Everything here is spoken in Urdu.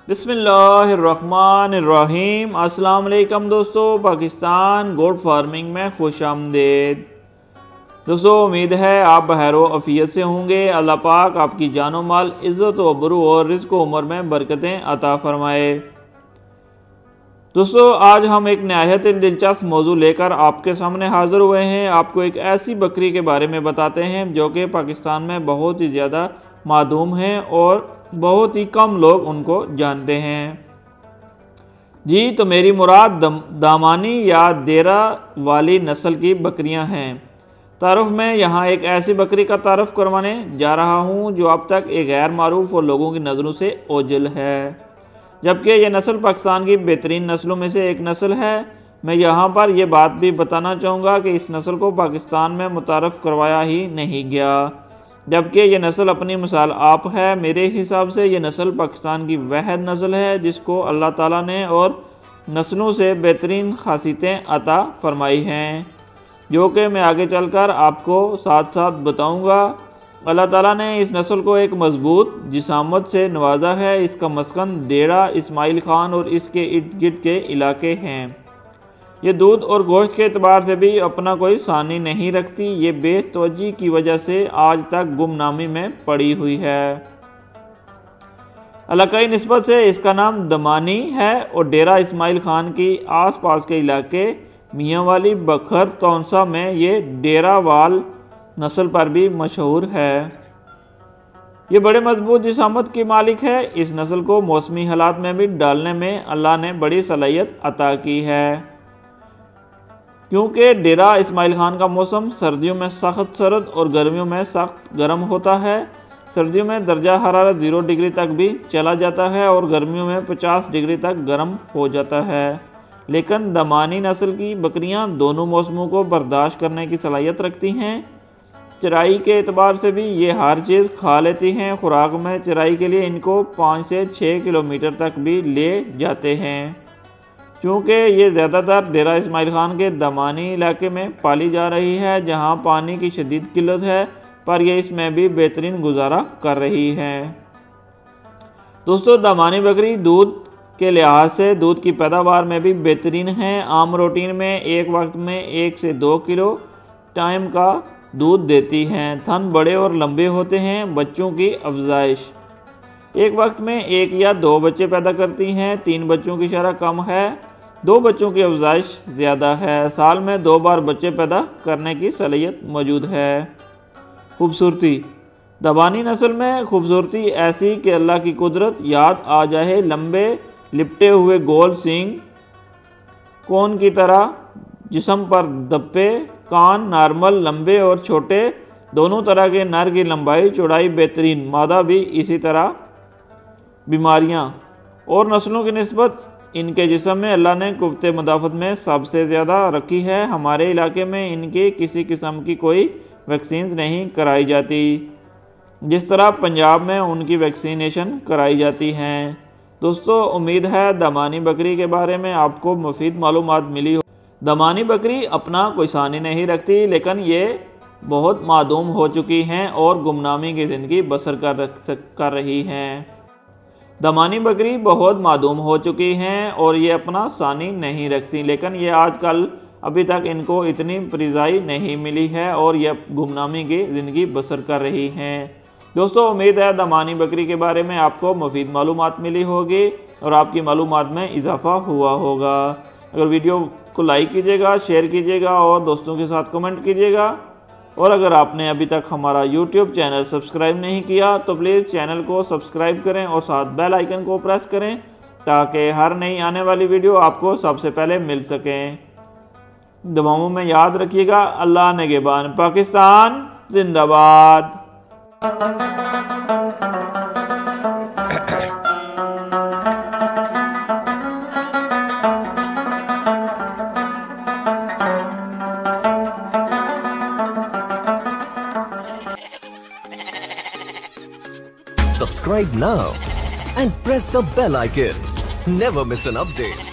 بسم اللہ الرحمن الرحیم۔ السلام علیکم دوستو، پاکستان گوٹ فارمنگ میں خوش آمدید۔ دوستو امید ہے آپ بخیر و عافیت سے ہوں گے۔ اللہ پاک آپ کی جان و مال، عزت و آبرو اور رزق و عمر میں برکتیں عطا فرمائے۔ دوستو آج ہم ایک نہایت دلچسپ موضوع لے کر آپ کے سامنے حاضر ہوئے ہیں۔ آپ کو ایک ایسی بکری کے بارے میں بتاتے ہیں جو کہ پاکستان میں بہت ہی زیادہ معدوم ہیں اور بہت ہی کم لوگ ان کو جانتے ہیں۔ جی تو میری مراد دامانی یا ڈیرا والی نسل کی بکریاں ہیں۔ تعارف میں یہاں ایک ایسی بکری کا تعارف کروانے جا رہا ہوں جو اب تک ایک غیر معروف اور لوگوں کی نظروں سے اوجھل ہے، جبکہ یہ نسل پاکستان کی بہترین نسلوں میں سے ایک نسل ہے۔ میں یہاں پر یہ بات بھی بتانا چاہوں گا کہ اس نسل کو پاکستان میں متعارف کروایا ہی نہیں گیا، جبکہ یہ نسل اپنی مثال آپ ہے۔ میرے حساب سے یہ نسل پاکستان کی واحد نسل ہے جس کو اللہ تعالیٰ نے اور نسلوں سے بہترین خاصیتیں عطا فرمائی ہیں، جو کہ میں آگے چل کر آپ کو ساتھ ساتھ بتاؤں گا۔ اللہ تعالیٰ نے اس نسل کو ایک مضبوط جسامت سے نوازا ہے۔ اس کا مسکن ڈیرا اسماعیل خان اور اس کے ارد گرد کے علاقے ہیں۔ یہ دودھ اور گوشت کے اعتبار سے بھی اپنا کوئی ثانی نہیں رکھتی۔ یہ بے توجہی کی وجہ سے آج تک گمنامی میں پڑی ہوئی ہے۔ علاقائی نسبت سے اس کا نام دمانی ہے اور ڈیرا اسماعیل خان کی آس پاس کے علاقے میاں والی بکھر تونسا میں یہ ڈیرا وال نسل پر بھی مشہور ہے۔ یہ بڑے مضبوط جسامت کی مالک ہے۔ اس نسل کو موسمی حالات میں بھی ڈالنے میں اللہ نے بڑی صلاحیت عطا کی ہے، کیونکہ ڈیرا اسماعیل خان کا موسم سردیوں میں سخت سرد اور گرمیوں میں سخت گرم ہوتا ہے۔ سردیوں میں درجہ حرارت 0 ڈگری تک بھی چلا جاتا ہے اور گرمیوں میں 50 ڈگری تک گرم ہو جاتا ہے، لیکن دمانی نسل کی بکریاں دونوں موسموں کو برداشت کرنے کی صلاحیت رکھتی ہیں۔ چرائی کے اعتبار سے بھی یہ ہر چیز کھا لیتی ہیں۔ خوراک میں چرائی کے لیے ان کو 5 سے 6 کلومیٹر تک بھی لے جاتے ہیں۔ چونکہ یہ زیادہ تر ڈیرا اسماعیل خان کے دمانی علاقے میں پالی جا رہی ہے جہاں پانی کی شدید قلت ہے، پر یہ اس میں بھی بہترین گزارا کر رہی ہے۔ دوستو دمانی بکری دودھ کے لحاظ سے دودھ کی پیداوار میں بھی بہترین ہیں۔ عام روٹین میں ایک وقت میں 1 سے 2 کلو ٹائم کا دودھ دیتی ہیں۔ تھن بڑے اور لمبے ہوتے ہیں۔ بچوں کی افزائش ایک وقت میں 1 یا 2 بچے پیدا کرتی ہیں۔ 3 بچوں کی شرح کم ہے، 2 بچوں کی افزائش زیادہ ہے۔ سال میں 2 بار بچے پیدا کرنے کی صلاحیت موجود ہے۔ خوبصورتی دمانی نسل میں خوبصورتی ایسی کہ اللہ کی قدرت یاد آ جائے۔ لمبے لپٹے ہوئے گول سینگ کون کی طرح، جسم پر دپے، کان نارمل لمبے اور چھوٹے، دونوں طرح کے نر کی لمبائی چوڑائی بہترین، مادہ بھی اسی طرح۔ بیماریاں اور نسلوں کی نسبت ان کے جسم میں اللہ نے قوت مدافعت میں سب سے زیادہ رکھی ہے۔ ہمارے علاقے میں ان کی کسی قسم کی کوئی ویکسینز نہیں کرائی جاتی، جس طرح پنجاب میں ان کی ویکسینیشن کرائی جاتی ہیں۔ دوستو امید ہے دمانی بکری کے بارے میں آپ کو مفید معلومات ملی ہو۔ دمانی بکری اپنا کوئی ثانی نہیں رکھتی، لیکن یہ بہت معدوم ہو چکی ہیں اور گمنامی کی زندگی بسر کر رہی ہیں۔ دمانی بکری بہت معدوم ہو چکی ہیں اور یہ اپنا ثانی نہیں رکھتی، لیکن یہ آج کل ابھی تک ان کو اتنی پرزائی نہیں ملی ہے اور یہ گمنامی کی زندگی بسر کر رہی ہیں۔ دوستو امید ہے دمانی بکری کے بارے میں آپ کو مفید معلومات ملی ہوگی اور آپ کی معلومات میں اضافہ ہوا ہوگا۔ اگر ویڈیو کو لائک کیجیے گا، شیئر کیجیے گا اور دوستوں کے ساتھ کمنٹ کیجیے گا، اور اگر آپ نے ابھی تک ہمارا یوٹیوب چینل سبسکرائب نہیں کیا تو پلیز چینل کو سبسکرائب کریں اور ساتھ بیل آئیکن کو پریس کریں تاکہ ہر نئی آنے والی ویڈیو آپ کو سب سے پہلے مل سکیں۔ دعاؤں میں یاد رکھیے گا۔ اللہ نگہبان۔ پاکستان زندہ باد۔ Subscribe now and press the bell icon. Never miss an update.